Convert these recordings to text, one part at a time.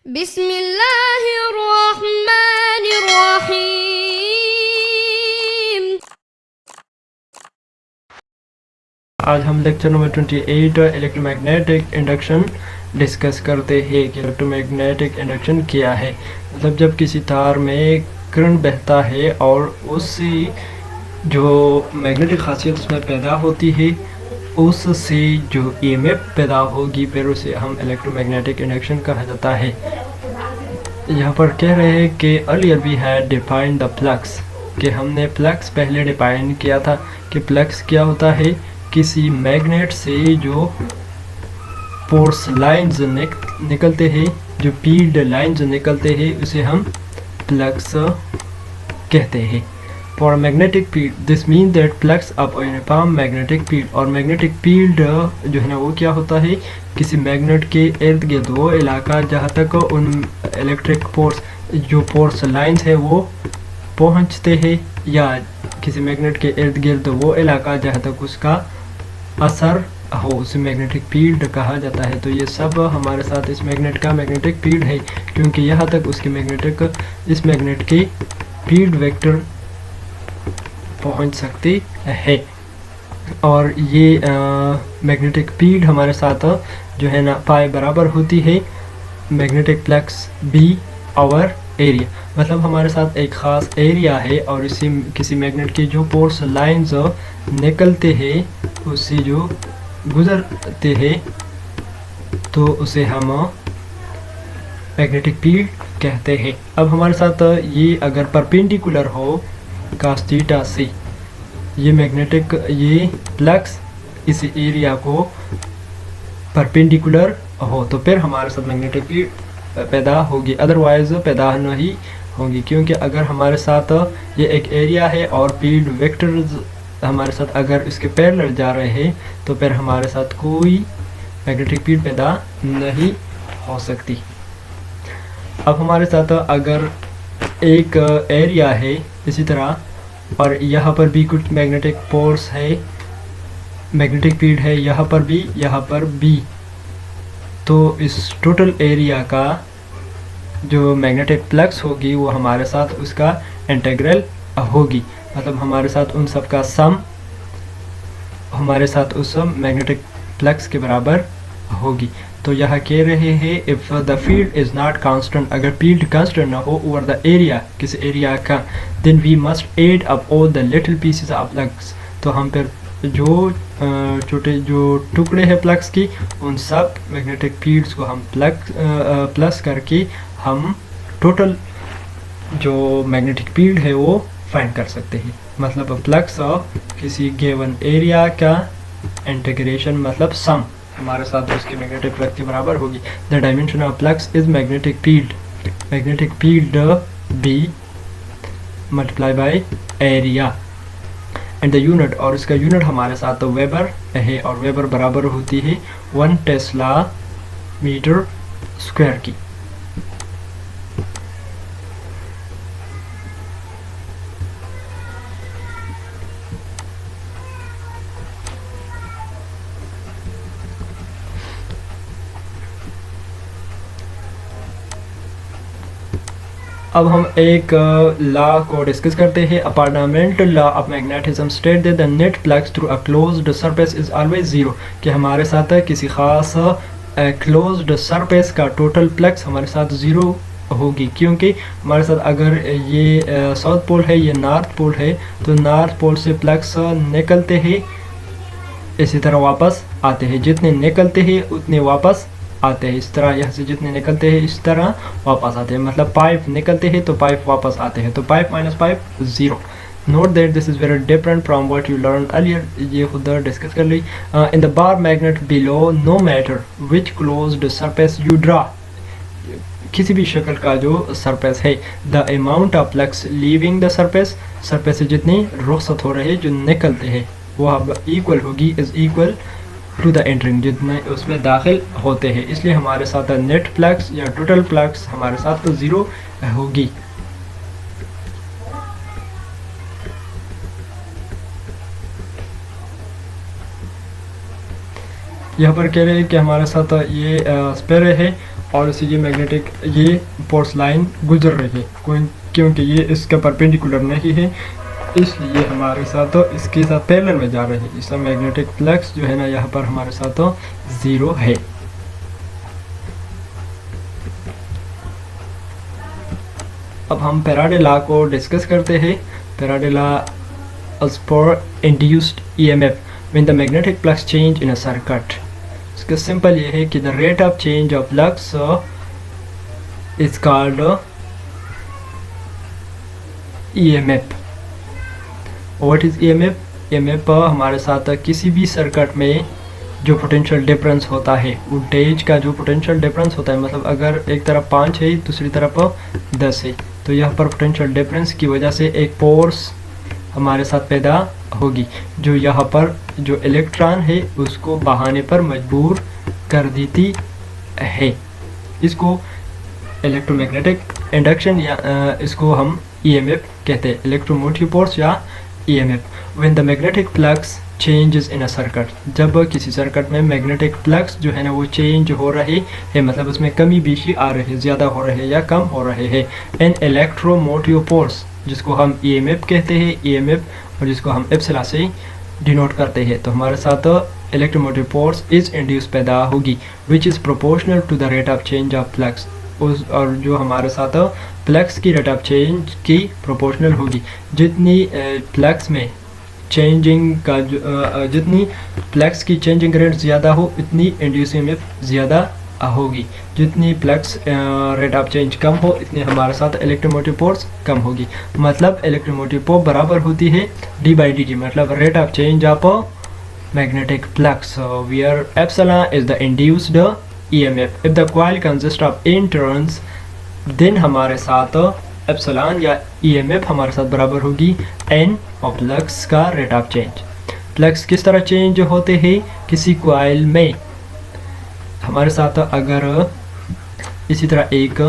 बिस्मिल्लाहिर्रहमानिर्रहीम। आज हम lecture number 28 electromagnetic induction discuss करते हैं कि इलेक्ट्रोमैग्नेटिक इंडक्शन क्या है। मतलब जब किसी तार में करंट बहता है और उससे जो मैग्नेटिक खासियत उसमें पैदा होती है उससे जो ईएमएफ पैदा होगी फिर उसे हम इलेक्ट्रोमैग्नेटिक इंडक्शन कहा जाता है। यहाँ पर कह रहे हैं कि earlier we had defined the flux, कि हमने फ्लक्स पहले डिफाइन किया था कि फ्लक्स क्या होता है। किसी मैग्नेट से जो फोर्स लाइंस निकलते हैं, जो फील्ड लाइंस निकलते हैं उसे हम फ्लक्स कहते हैं। For magnetic field this mean that flux up uniform magnetic field. और मैग्नेटिक फील्ड जो है ना वो क्या होता है, किसी मैग्नेट के इर्द गिर्द वो इलाका जहाँ तक उन इलेक्ट्रिक फोर्स जो फोर्स लाइंस है वो पहुँचते हैं, या किसी मैग्नेट के इर्द गिर्द वो इलाका जहाँ तक उसका असर हो उसे मैग्नेटिक फील्ड कहा जाता है। तो ये सब हमारे साथ इस मैग्नेट का मैग्नेटिक फील्ड है, क्योंकि यहाँ तक उसके इस मैग्नेट के फील्ड वेक्टर पहुँच सकती है। और ये मैग्नेटिक फील्ड हमारे साथ जो है ना पाई बराबर होती है magnetic flux B over area. मतलब हमारे साथ एक ख़ास एरिया है और इसी किसी मैग्नेट की जो फोर्स लाइंस निकलते हैं उससे जो गुजरते हैं तो उसे हम मैग्नेटिक फील्ड कहते हैं। अब हमारे साथ ये अगर परपेंडिकुलर हो cos थीटा से ये मैग्नेटिक ये फ्लक्स इस एरिया को परपेंडिकुलर हो तो फिर हमारे साथ मैग्नेटिक फील्ड पैदा होगी, अदरवाइज पैदा नहीं होगी। क्योंकि अगर हमारे साथ ये एक एरिया है और फील्ड वेक्टर्स हमारे साथ अगर इसके पैरेलल जा रहे हैं तो फिर हमारे साथ कोई मैग्नेटिक फील्ड पैदा नहीं हो सकती। अब हमारे साथ अगर एक एरिया है इसी तरह और यहाँ पर भी कुछ मैग्नेटिक फोर्स है, मैग्नेटिक फील्ड है यहाँ पर भी, तो इस टोटल एरिया का जो मैग्नेटिक फ्लक्स होगी वो हमारे साथ उसका इंटीग्रल होगी। मतलब हमारे साथ उन सब का सम हमारे साथ उस मैग्नेटिक फ्लक्स के बराबर होगी। तो यह कह रहे हैं if the field is not constant, अगर फील्ड कांस्टेंट ना हो ओवर द एरिया किसी एरिया का, then we must add up all the little pieces of flux. तो हम फिर जो छोटे जो टुकड़े हैं फ्लक्स की उन सब मैग्नेटिक फील्ड्स को हम प्लस करके हम टोटल जो मैग्नेटिक फील्ड है वो फाइंड कर सकते हैं। मतलब फ्लक्स ऑफ किसी गिवन एरिया का इंटीग्रेशन मतलब सम हमारे साथ उसके मैग्नेटिक फ्लक्स के बराबर होगी। The dimension of flux is magnetic field B multiply by area and the unit, और इसका यूनिट हमारे साथ वेबर है और वेबर बराबर होती है 1 टेस्ला मीटर स्क्वायर की। अब हम एक लॉ को डिस्कस करते हैं, a fundamental law of magnetism state that the net flux through a closed surface is always zero, कि हमारे साथ किसी खास क्लोज्ड सरफेस का टोटल फ्लक्स हमारे साथ ज़ीरो होगी। क्योंकि हमारे साथ अगर ये साउथ पोल है ये नॉर्थ पोल है तो नॉर्थ पोल से फ्लक्स निकलते हैं इसी तरह वापस आते हैं, जितने निकलते हैं उतने वापस आते हैं। इस तरह यहाँ से जितने निकलते हैं इस तरह वापस आते हैं। मतलब पाइप निकलते हैं तो पाइप वापस आते हैं, तो pipe minus pipe zero. Note that this is very different from what you learn earlier, ये खुद डिस्कस कर ली। In the bar magnet below no matter which closed surface you draw, किसी भी शक्ल का जो सरफेस है, the amount of flux leaving the surface, surface से जितनी रुखसत हो रहे जो निकलते हैं वह इक्वल होगी is equal to the entering, जितने उसमें दाखिल होते हैं। इसलिए हमारे साथ नेट फ्लक्स या टोटल फ्लक्स हमारे साथ तो ज़ीरो होगी। यहाँ पर कह रहे हैं कि हमारे साथ ये स्पेयर है और इसे ये मैग्नेटिक ये फोर्स लाइन गुजर रही है क्योंकि ये इसका परपेंडिकुलर नहीं है, इसलिए हमारे साथ तो इसके साथ पैरेलल में जा रहे हैं। इसका मैग्नेटिक फ्लक्स जो है ना यहाँ पर हमारे साथ तो 0 है। अब हम फैराडे लॉ को डिस्कस करते हैं। Faraday law as for induced EMF when the magnetic flux change in a circuit। इसका सिंपल ये है कि the rate of change of flux is called EMF। What is EMF? EMF हमारे साथ किसी भी सर्किट में जो पोटेंशियल डिफरेंस होता है, वोल्टेज का जो पोटेंशियल डिफरेंस होता है, मतलब अगर एक तरफ 5 है दूसरी तरफ 10 है, तो यहाँ पर पोटेंशियल डिफरेंस की वजह से एक फोर्स हमारे साथ पैदा होगी जो यहाँ पर जो इलेक्ट्रॉन है उसको बहाने पर मजबूर कर देती है। इसको इलेक्ट्रोमैग्नेटिक इंडक्शन या इसको हम EMF कहते हैं, इलेक्ट्रोमोटिव फोर्स या EMF। When the magnetic flux changes in a circuit, जब किसी सर्किट में मैग्नेटिक फ्लक्स जो है ना वो चेंज हो रहे है, मतलब उसमें कमी बेशी आ रही है, ज़्यादा हो रहे या कम हो रहे हैं। एन इलेक्ट्रोमोटिव फोर्स जिसको हम EMF कहते हैं, EMF, और जिसको हम एप्सिलॉन से डिनोट करते हैं। तो हमारे साथ इलेक्ट्रोमोटिव फोर्स इज इंड्यूस पैदा होगी which is proportional to the rate of change of flux, और जो हमारे साथ फ्लक्स की रेट ऑफ चेंज की प्रोपोर्शनल होगी। जितनी फ्लक्स में चेंजिंग का जितनी फ्लक्स की चेंजिंग रेट ज़्यादा हो उतनी इंड्यूस EMF ज़्यादा होगी। जितनी फ्लक्स रेट ऑफ चेंज कम हो इतनी हमारे साथ इलेक्ट्रोमोटिव फोर्स कम होगी। मतलब इलेक्ट्रोमोटिव फोर्स बराबर होती है d/dt, मतलब rate of change of magnetic flux, where epsilon is the induced EMF। If the coil consist of n turns then हमारे साथ एप्सिलॉन या EMF हमारे साथ बराबर होगी n और फ्लक्स का रेट ऑफ चेंज। फ्लक्स किस तरह चेंज होते हैं? किसी कॉइल में हमारे साथ अगर इसी तरह एक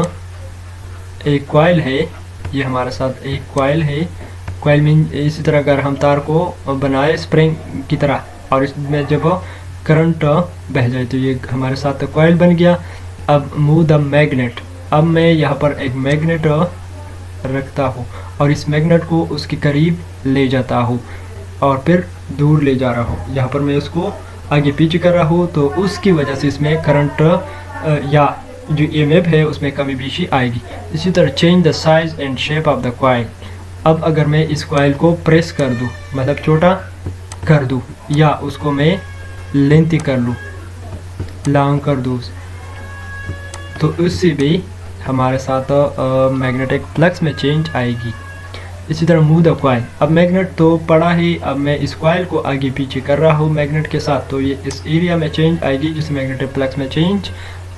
कॉइल है, ये हमारे साथ एक कॉइल है, कॉइल में इसी तरह अगर हम तार को बनाए स्प्रिंग की तरह और इसमें जब करंट बह जाए तो ये हमारे साथ कॉइल बन गया। अब मूव द मैग्नेट, अब मैं यहाँ पर एक मैग्नेट रखता हूँ और इस मैग्नेट को उसके करीब ले जाता हूँ और फिर दूर ले जा रहा हूँ। यहाँ पर मैं उसको आगे पीछे कर रहा हूँ तो उसकी वजह से इसमें करंट या जो EMF है उसमें कमी बेशी आएगी। इसी तरह change the size and shape of the coil. अब अगर मैं इस कॉइल को प्रेस कर दूँ, मतलब छोटा कर दूँ, या उसको मैं लेंथी कर लूँ, लॉन्ग कर दूँ, तो उससे भी हमारे साथ मैग्नेटिक फ्लक्स में चेंज आएगी। इसी तरह मूव द कॉइल, अब मैग्नेट तो पड़ा ही, अब मैं इस कॉइल को आगे पीछे कर रहा हूँ मैग्नेट के साथ, तो ये इस एरिया में चेंज आएगी जिससे मैग्नेटिक फ्लक्स में चेंज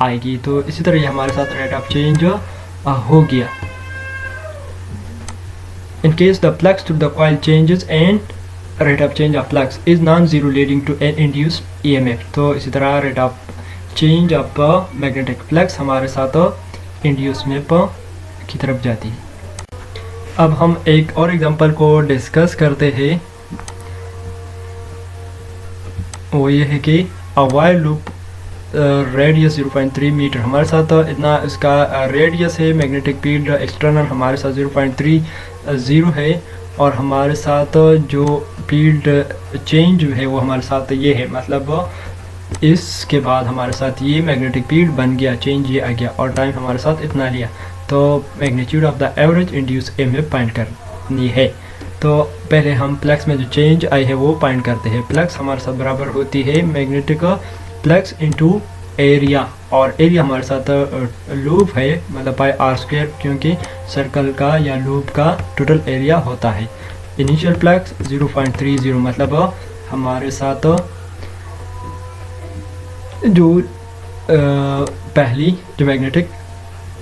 आएगी। तो इसी तरह ये हमारे साथ रेट ऑफ चेंज हो गया। In case the flux through the coil changes and rate of change of flux is non zero leading to an induced EMF। तो इसी तरह rate of change of magnetic flux हमारे साथ induce EMF की तरफ जाती है। अब हम एक और एग्जांपल को डिस्कस करते हैं, वो ये है कि a wire loop radius 0.3 metre, हमारे साथ इतना इसका रेडियस है, मैग्नेटिक फील्ड एक्सटर्नल हमारे साथ 0.30 है, और हमारे साथ जो फील्ड चेंज है वो हमारे साथ ये है, मतलब इसके बाद हमारे साथ ये मैग्नेटिक फील्ड बन गया, चेंज ये आ गया, और टाइम हमारे साथ इतना लिया। तो magnitude of the average induce EMF find करनी है। तो पहले हम फ्लक्स में जो चेंज आई है वो फाइंड करते हैं। फ्लक्स हमारे साथ बराबर होती है मैग्नेटिक फ्लक्स इनटू एरिया, और एरिया हमारे साथ लूप है, मतलब बाय r², क्योंकि सर्कल का या लूप का टोटल एरिया होता है। इनिशियल फ्लक्स 0.30, मतलब हमारे साथ जो पहली जो मैग्नेटिक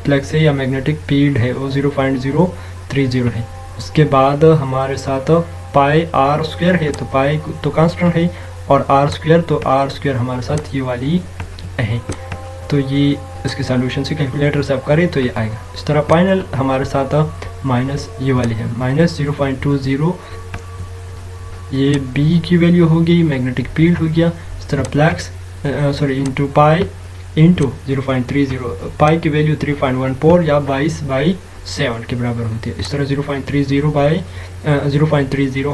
फ्लक्स है या मैग्नेटिक फील्ड है वो 0.030 है। उसके बाद हमारे साथ पाई r² है, तो पाई तो कांस्टेंट है, और r² तो r² हमारे साथ ये वाली है। तो ये इसके सॉल्यूशन से कैलकुलेटर से आप करें तो ये आएगा। इस तरह फाइनल हमारे साथ माइनस ये वाली है, -0.20, ये b की वैल्यू होगी, मैग्नेटिक फील्ड हो गया। इस तरह फ्लक्स इनटू पाई इंटू 0.30, पाई की वैल्यू 3.14 या 22/7 के बराबर होती है। इस तरह 0.30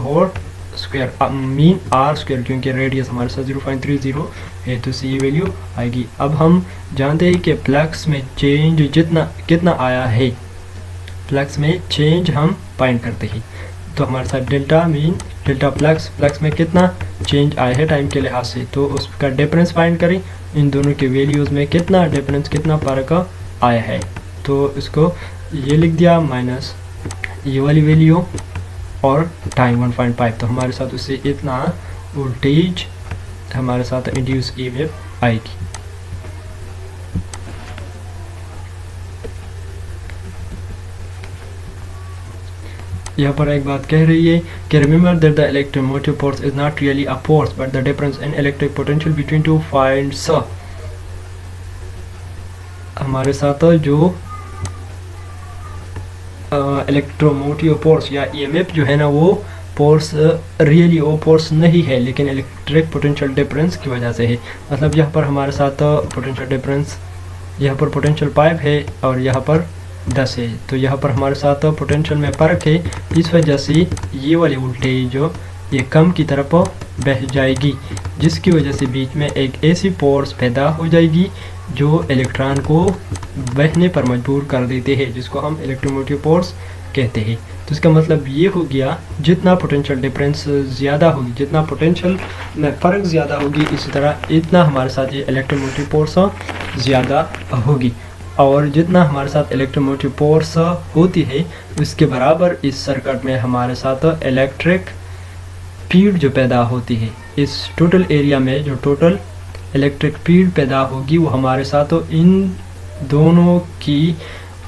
whole square mean r square, क्योंकि रेडियस हमारे साथ 0.30 है तो सी वैल्यू आएगी। अब हम जानते हैं कि फ्लक्स में चेंज कितना आया है, फ्लक्स में चेंज हम फाइंड करते हैं। तो हमारे साथ डेल्टा मीन डेल्टा फ्लक्स में कितना चेंज आया है टाइम के लिहाज से, तो उसका डिफरेंस फाइंड करें। इन दोनों के वैल्यूज़ में कितना डिफरेंस, कितना फ़र्क आया है, तो इसको ये लिख दिया माइनस ये वाली वैल्यू और टाइम 1.5। तो हमारे साथ उससे इतना वोल्टेज हमारे साथ इंड्यूस ईएमएफ आएगी। यहाँ पर एक बात कह रही है कि remember that the electromotive force is not really a force but the difference in electric potential between two points. हमारे साथ जो इलेक्ट्रोमोटिव फोर्स या ईएमएफ जो है ना, वो फोर्स रियली वो फोर्स नहीं है, लेकिन इलेक्ट्रिक पोटेंशियल डिफरेंस की वजह से है। मतलब यहाँ पर हमारे साथ पोटेंशियल डिफरेंस, यहाँ पर पोटेंशियल 5 है और यहाँ पर 10 है, तो यहाँ पर हमारे साथ पोटेंशियल में फ़र्क है। इस वजह से ये वाली वोल्टेज जो ये कम की तरफ बह जाएगी, जिसकी वजह से बीच में एक ऐसी फोर्स पैदा हो जाएगी जो इलेक्ट्रॉन को बहने पर मजबूर कर देते हैं, जिसको हम इलेक्ट्रोमोटिव फोर्स कहते हैं। तो इसका मतलब ये हो गया, जितना पोटेंशियल डिफरेंस ज़्यादा होगी, जितना पोटेंशियल में फ़र्क ज़्यादा होगी, इसी तरह इतना हमारे साथ ये इलेक्ट्रोमोटिव फोर्स ज़्यादा होगी। और जितना हमारे साथ इलेक्ट्रोमोटिव फोर्स होती है उसके बराबर इस सर्किट में हमारे साथ इलेक्ट्रिक फील्ड जो पैदा होती है, इस टोटल एरिया में जो टोटल इलेक्ट्रिक फील्ड पैदा होगी वो हमारे साथ इन दोनों की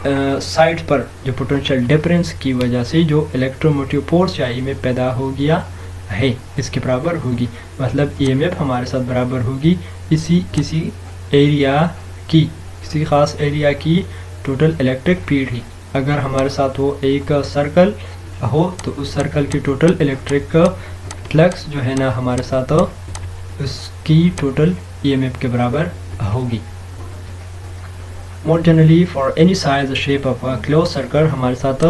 साइड पर जो पोटेंशियल डिफरेंस की वजह से जो इलेक्ट्रोमोटिव फोर्स या ईएमएफ पैदा हो गया है इसके बराबर होगी। मतलब ईएमएफ हमारे साथ बराबर होगी किसी एरिया की, किसी ख़ास एरिया की टोटल इलेक्ट्रिक फील्ड ही। अगर हमारे साथ वो एक सर्कल हो तो उस सर्कल की टोटल इलेक्ट्रिक फ्लक्स जो है ना हमारे साथ उसकी टोटल ईएमएफ के बराबर होगी। More generally for any size shape of a close circle हमारे साथ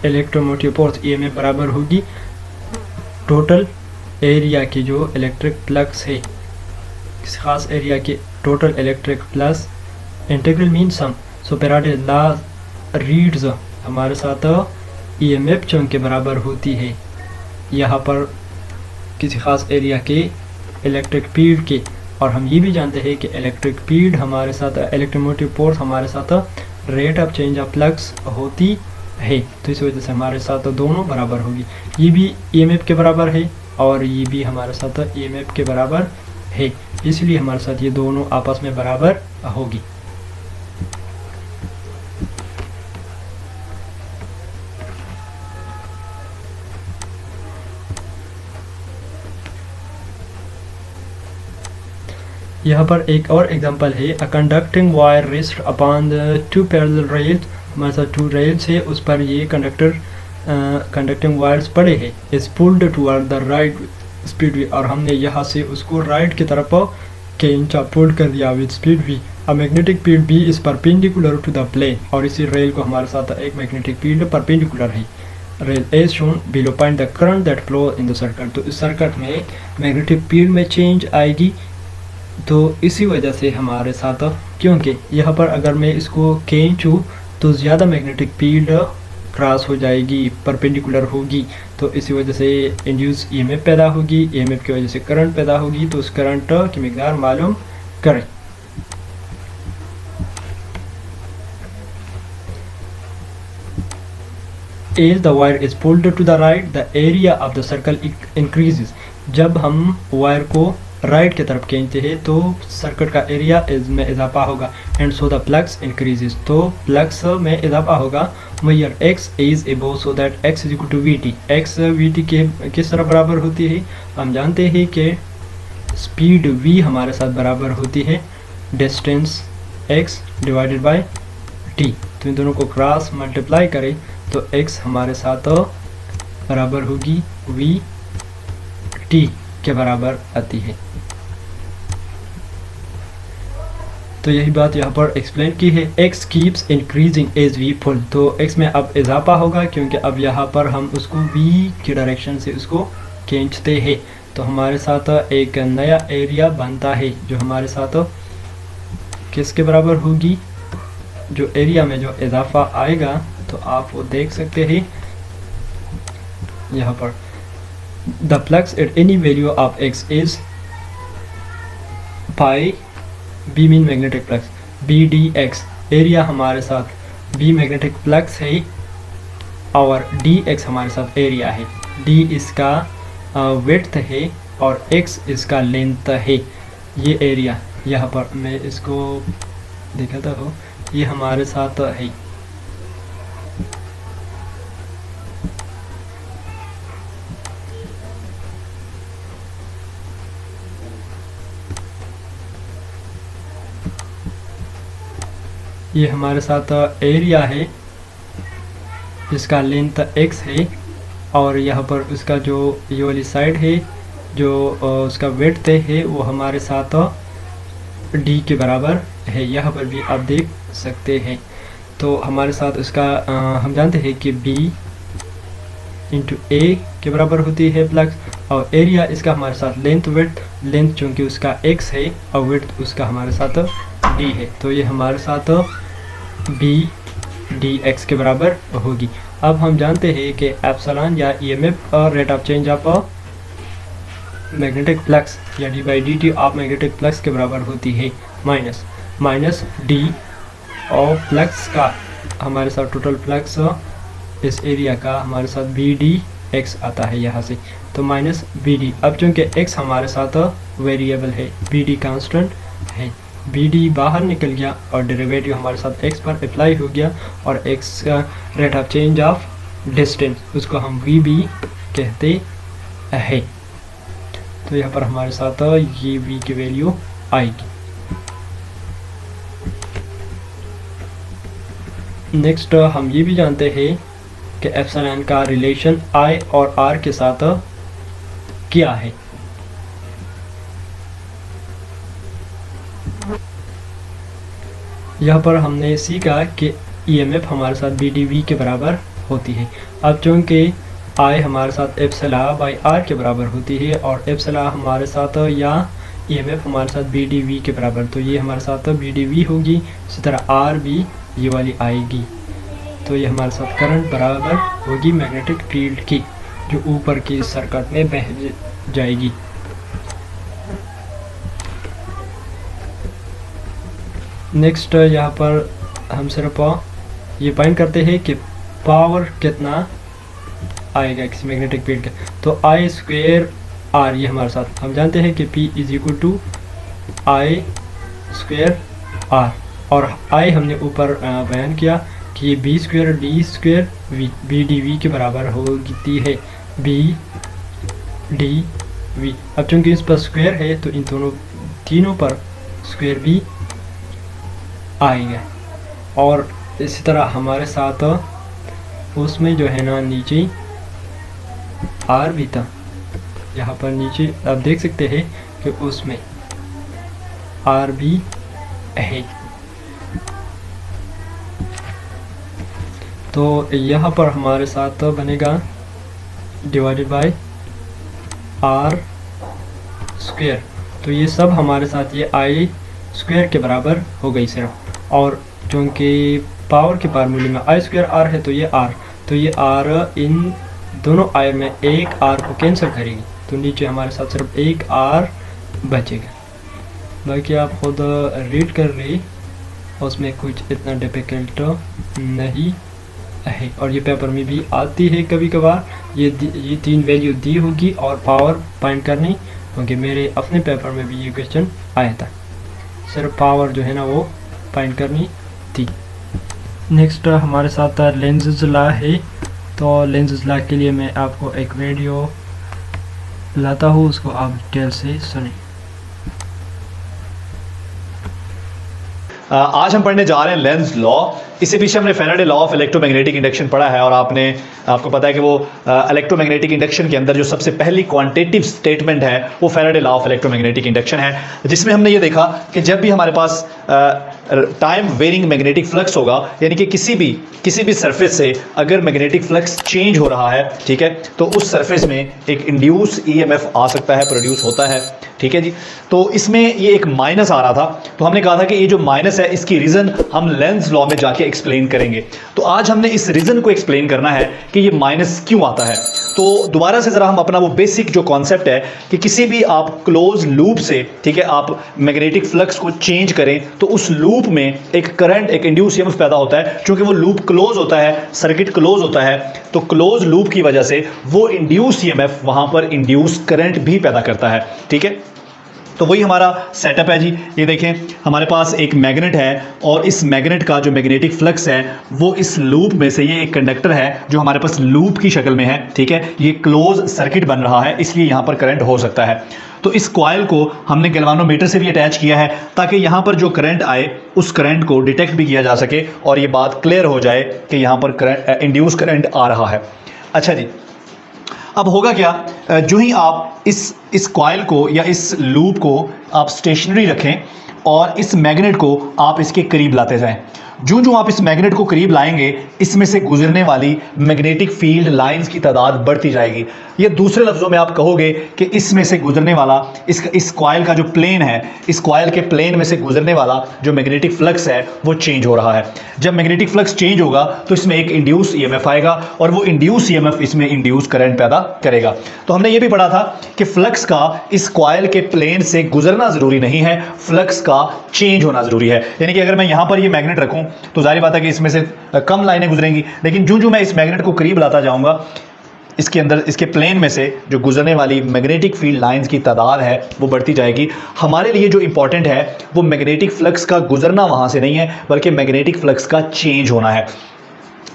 इलेक्ट्रोमोटिव फोर्स ईएमएफ बराबर होगी टोटल एरिया की जो इलेक्ट्रिक फ्लक्स है, किसी खास एरिया की total electric flux. Integral mean sum, so Faraday law reads हमारे साथ ईएमएफ जो के बराबर होती है यहाँ पर किसी खास एरिया के इलेक्ट्रिक फील्ड के। और हम ये भी जानते हैं कि इलेक्ट्रिक फील्ड हमारे साथ इलेक्ट्रोमोटिव फोर्स हमारे साथ rate of change of flux होती है, तो इस वजह से हमारे साथ दोनों बराबर होगी। ये भी ईएमएफ के बराबर है और ये भी हमारे साथ ईएमएफ के बराबर है, इसलिए हमारे साथ ये दोनों आपस में बराबर होगी। यहाँ पर एक और एग्जांपल है, a conducting wire rest upon the two parallel rails. हमारे साथ 2 रेल्स है, उस पर ये कंडक्टिंग वायर्स पड़े हैं। Is pulled toward the right speed v, और हमने यहाँ से उसको राइट की तरफ खींचा, पुल्ड कर दिया with speed v. A magnetic field B is perpendicular to the plane, और इसी रेल को हमारे साथ एक मैग्नेटिक फील्ड परपेंडिकुलर है। Rail as shown below point the current that flow in the circuit. तो इस सर्किट में मैग्नेटिक फील्ड में चेंज आएगी, तो इसी वजह से हमारे साथ, क्योंकि यहाँ पर अगर मैं इसको खींचूँ तो ज़्यादा मैग्नेटिक फील्ड क्रॉस हो जाएगी, परपेंडिकुलर होगी, तो इसी वजह से इंड्यूस ईएमएफ पैदा होगी। ईएमएफ की वजह से करंट पैदा होगी, तो उस करंट की मिकदार मालूम करें। As the wire is pulled to the right, the area of the circle increases. जब हम वायर को राइट की तरफ खींचते हैं तो सर्किट का एरिया में इजाफा होगा, and so the flux increases, तो फ्लक्स में इजाफा होगा। Measure x is above so that x is equal to vt। x vt के किस तरह बराबर होती है, हम जानते हैं कि स्पीड v हमारे साथ बराबर होती है distance x divided by t। तो इन दोनों को क्रॉस मल्टीप्लाई करें तो x हमारे साथ बराबर होगी vt के बराबर आती है। तो यही बात यहाँ पर एक्सप्लेन की है। x keeps increasing as we pull, तो x में अब इजाफा होगा क्योंकि अब यहाँ पर हम उसको v की डायरेक्शन से उसको खींचते हैं। तो हमारे साथ एक नया एरिया बनता है जो हमारे साथ किसके बराबर होगी, जो एरिया में जो इजाफा आएगा तो आप वो देख सकते हैं यहाँ पर। The flux at any value of x is pi b mean magnetic flux b dx, area हमारे साथ b मैग्नेटिक फ्लक्स है और dx हमारे साथ एरिया है। d इसका विड्थ है और x इसका लेंथ है। ये एरिया यहाँ पर मैं इसको दिखाता हूँ, ये हमारे साथ है। ये हमारे साथ एरिया है, इसका लेंथ x है और यहाँ पर उसका जो ये वाली साइड है जो उसका विड्थ है वो हमारे साथ d के बराबर है। यहाँ पर भी आप देख सकते हैं। तो हमारे साथ उसका हम जानते हैं कि b इंटू a के बराबर होती है फ्लक्स, और एरिया इसका हमारे साथ लेंथ विड्थ, लेंथ चूँकि उसका x है और विड्थ उसका हमारे साथ d है, तो ये हमारे साथ b dx के बराबर होगी। अब हम जानते हैं कि एप्सिलॉन या ईएमएफ और rate of change of magnetic flux या d by d t of magnetic flux के बराबर होती है माइनस डी और फ्लक्स का हमारे साथ टोटल फ्लक्स इस एरिया का हमारे साथ बी डी एक्स आता है यहाँ से, तो माइनस बी डी। अब चूँकि एक्स हमारे साथ वेरिएबल है, बी डी कांस्टेंट है, बी डी बाहर निकल गया और डेरिवेटिव हमारे साथ x पर अप्लाई हो गया और x का rate of change of distance उसको हम वी बी कहते हैं। तो यहाँ पर हमारे साथ ये v की वैल्यू आएगी। नेक्स्ट हम ये भी जानते हैं कि एप्सिलॉन का रिलेशन I और R के साथ क्या है। यहाँ पर हमने सीखा कि ईएमएफ हमारे साथ बी डी वी के बराबर होती है। अब चूँकि I हमारे साथ एप्सिलॉन बाई R के बराबर होती है और एप्सिलॉन हमारे साथ या ईएमएफ हमारे साथ बी डी वी के बराबर, तो ये हमारे साथ बी डी वी होगी। इसी तरह R भी ये वाली आएगी, तो ये हमारे साथ करंट बराबर होगी मैग्नेटिक फील्ड की जो ऊपर की सर्किट में बह जाएगी। नेक्स्ट यहाँ पर हम सिर्फ ये पॉइंट करते हैं कि पावर कितना आएगा किसी मैग्नेटिक फील्ड का, तो आई स्क्वेयर आर, ये हमारे साथ हम जानते हैं कि P is equal to I square R, और आई हमने ऊपर बयान किया कि ये B square D square V B D V के बराबर होती है, बी डी वी। अब चूँकि इस पर स्क्वेयर है तो इन दोनों तीनों पर स्क्वेयर भी आएगा। और इसी तरह हमारे साथ उसमें जो है ना नीचे आर भी था, यहाँ पर नीचे आप देख सकते हैं कि उसमें आर भी है। तो यहाँ पर हमारे साथ बनेगा डिवाइडेड बाय आर स्क्वेयर, तो ये सब हमारे साथ ये आई स्क्वायर के बराबर हो गई सिर्फ। और चूँकि पावर के फार्मूले में आई स्क्वायर आर है तो ये आर, तो ये आर इन दोनों आई में एक आर को कैंसिल करेगी, तो नीचे हमारे साथ सिर्फ एक आर बचेगा। बाकी आप खुद रीड कर ले, उसमें कुछ इतना डिफिकल्ट नहीं है। और ये पेपर में भी आती है कभी कभार, ये तीन वैल्यू दी होगी और पावर फाइंड करनी होगी। मेरे अपने पेपर में भी ये क्वेश्चन आया था, सिर्फ पावर जो है ना वो फाइंड करनी थी। नेक्स्ट हमारे साथ लेंज़ लॉ है, तो लेंज़ लॉ के लिए मैं आपको एक वीडियो लाता हूँ, उसको आप डिटेल से सुनें। आज हम पढ़ने जा रहे हैं लेंज लॉ। इससे पीछे हमने Faraday law of electromagnetic induction पढ़ा है और आपको पता है कि वो इलेक्ट्रोमैग्नेटिक इंडक्शन के अंदर जो सबसे पहली क्वांटिटेटिव स्टेटमेंट है वो Faraday law of electromagnetic induction है, जिसमें हमने ये देखा कि जब भी हमारे पास टाइम वेरिंग मैग्नेटिक फ्लक्स होगा, यानी कि किसी भी सरफेस से अगर मैग्नेटिक फ्लक्स चेंज हो रहा है, ठीक है, तो उस सरफेस में एक इंड्यूस ईएमएफ आ सकता है, प्रोड्यूस होता है, ठीक है जी। तो इसमें ये एक माइनस आ रहा था, तो हमने कहा था कि ये जो माइनस है इसकी रीज़न हम लेंज लॉ में जाके एक्सप्लेन करेंगे। तो आज हमने इस रीज़न को एक्सप्लेन करना है कि ये माइनस क्यों आता है। तो दोबारा से ज़रा हम अपना वो बेसिक जो कॉन्सेप्ट है कि किसी भी आप क्लोज लूप से, ठीक है, आप मैग्नेटिक फ्लक्स को चेंज करें तो उस लूप में एक करंट, एक इंड्यूस ईएमएफ पैदा होता है। क्योंकि वो लूप क्लोज होता है, सर्किट क्लोज होता है, तो क्लोज लूप की वजह से वो इंड्यूस ईएमएफ वहाँ पर इंड्यूस करंट भी पैदा करता है, ठीक है। तो वही हमारा सेटअप है जी। ये देखें, हमारे पास एक मैग्नेट है और इस मैग्नेट का जो मैग्नेटिक फ्लक्स है वो इस लूप में से, ये एक कंडक्टर है जो हमारे पास लूप की शक्ल में है, ठीक है, ये क्लोज सर्किट बन रहा है, इसलिए यहाँ पर करंट हो सकता है। तो इस कॉइल को हमने गैल्वानोमीटर से भी अटैच किया है ताकि यहाँ पर जो करंट आए उस करंट को डिटेक्ट भी किया जा सके और ये बात क्लियर हो जाए कि यहाँ पर करंट, इंड्यूस करंट आ रहा है। अच्छा जी, अब होगा क्या, जो ही आप इस कॉइल को या इस लूप को आप स्टेशनरी रखें और इस मैग्नेट को आप इसके करीब लाते जाएं, जो आप इस मैग्नेट को करीब लाएंगे इसमें से गुजरने वाली मैग्नेटिक फील्ड लाइंस की तादाद बढ़ती जाएगी। ये दूसरे लफ्ज़ों में आप कहोगे कि इसमें से गुजरने वाला इस कॉइल का जो प्लेन है, इस कॉइल के प्लेन में से गुजरने वाला जो मैग्नेटिक फ्लक्स है वो चेंज हो रहा है। जब मैग्नेटिक फ्लक्स चेंज होगा तो इसमें एक इंड्यूस ईएमएफ आएगा और वो इंड्यूस ईएमएफ इसमें इंड्यूस करंट पैदा करेगा। तो हमने ये भी पढ़ा था कि फ्लक्स का इस कॉइल के प्लेन से गुजरना ज़रूरी नहीं है, फ्लक्स का चेंज होना ज़रूरी है। यानी कि अगर मैं यहाँ पर ये मैग्नेट रखूँ तो जाहिर बात है कि इसमें से कम लाइनें गुजरेंगी, लेकिन जो मैं इस मैग्नेट को करीब लाता जाऊंगा इसके अंदर, इसके प्लेन में से जो गुजरने वाली मैग्नेटिक फील्ड लाइंस की तादाद है वो बढ़ती जाएगी। हमारे लिए जो इंपॉर्टेंट है वो मैग्नेटिक फ्लक्स का गुजरना वहाँ से नहीं है, बल्कि मैग्नेटिक फ्लक्स का चेंज होना है।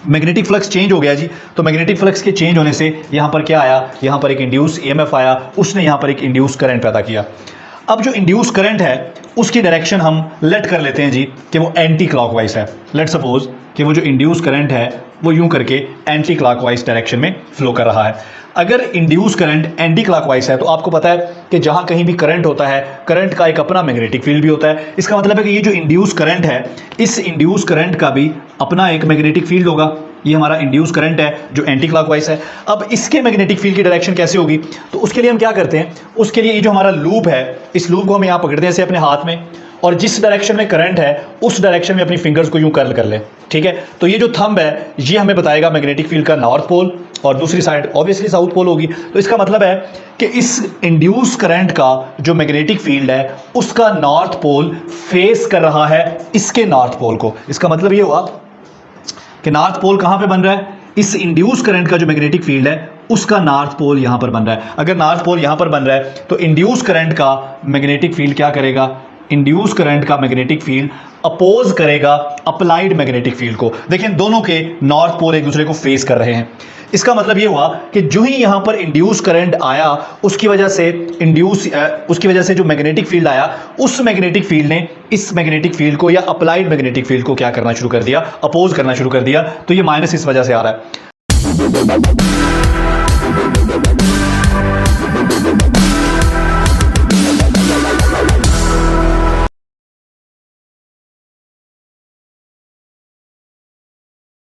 मैग्नेटिक फ्लक्स चेंज हो गया जी, तो मैग्नेटिक फ्लक्स के चेंज होने से यहाँ पर क्या आया, यहाँ पर एक इंड्यूस ईएमएफ आया, उसने यहाँ पर एक इंड्यूस करंट पैदा किया। अब जो इंड्यूस करंट है उसकी डायरेक्शन हम लेट कर लेते हैं जी कि वो एंटी क्लॉकवाइज है। लेट सपोज कि वो जो इंड्यूस करंट है वो यूं करके एंटी क्लॉकवाइज डायरेक्शन में फ्लो कर रहा है। अगर इंड्यूस करंट एंटी क्लॉकवाइज है तो आपको पता है कि जहां कहीं भी करंट होता है, करंट का एक अपना मैग्नेटिक फील्ड भी होता है। इसका मतलब है कि ये जो इंड्यूस करंट है, इस इंड्यूस करंट का भी अपना एक मैग्नेटिक फील्ड होगा। ये हमारा इंड्यूस करंट है जो एंटी क्लॉकवाइज है। अब इसके मैग्नेटिक फील्ड की डायरेक्शन कैसे होगी, तो उसके लिए हम क्या करते हैं, उसके लिए ये जो हमारा लूप है, इस लूप को हम यहाँ पकड़ते हैं ऐसे अपने हाथ में और जिस डायरेक्शन में करंट है उस डायरेक्शन में अपनी फिंगर्स को यूं कर्ल कर ले, ठीक है। तो ये जो थंब है ये हमें बताएगा मैग्नेटिक फील्ड का नॉर्थ पोल और दूसरी साइड ऑब्वियसली साउथ पोल होगी। तो इसका मतलब है कि इस इंड्यूस करंट का जो मैग्नेटिक फील्ड है उसका नॉर्थ पोल फेस कर रहा है इसके नॉर्थ पोल को। इसका मतलब ये हुआ कि नॉर्थ पोल कहां पे बन रहा है, इस इंड्यूस करंट का जो मैग्नेटिक फील्ड है उसका नॉर्थ पोल यहां पर बन रहा है। अगर नॉर्थ पोल यहां पर बन रहा है तो इंड्यूस करंट का मैग्नेटिक फील्ड क्या करेगा, इंड्यूस करंट का मैग्नेटिक फील्ड अपोज करेगा अप्लाइड मैग्नेटिक फील्ड को। देखें दोनों के नॉर्थ पोल एक दूसरे को फेस कर रहे हैं। इसका मतलब ये हुआ कि जो ही यहां पर इंड्यूस करंट आया उसकी वजह से जो मैग्नेटिक फील्ड आया, उस मैग्नेटिक फील्ड ने इस मैग्नेटिक फील्ड को या अप्लाइड मैग्नेटिक फील्ड को क्या करना शुरू कर दिया, अपोज करना शुरू कर दिया। तो ये माइनस इस वजह से आ रहा है।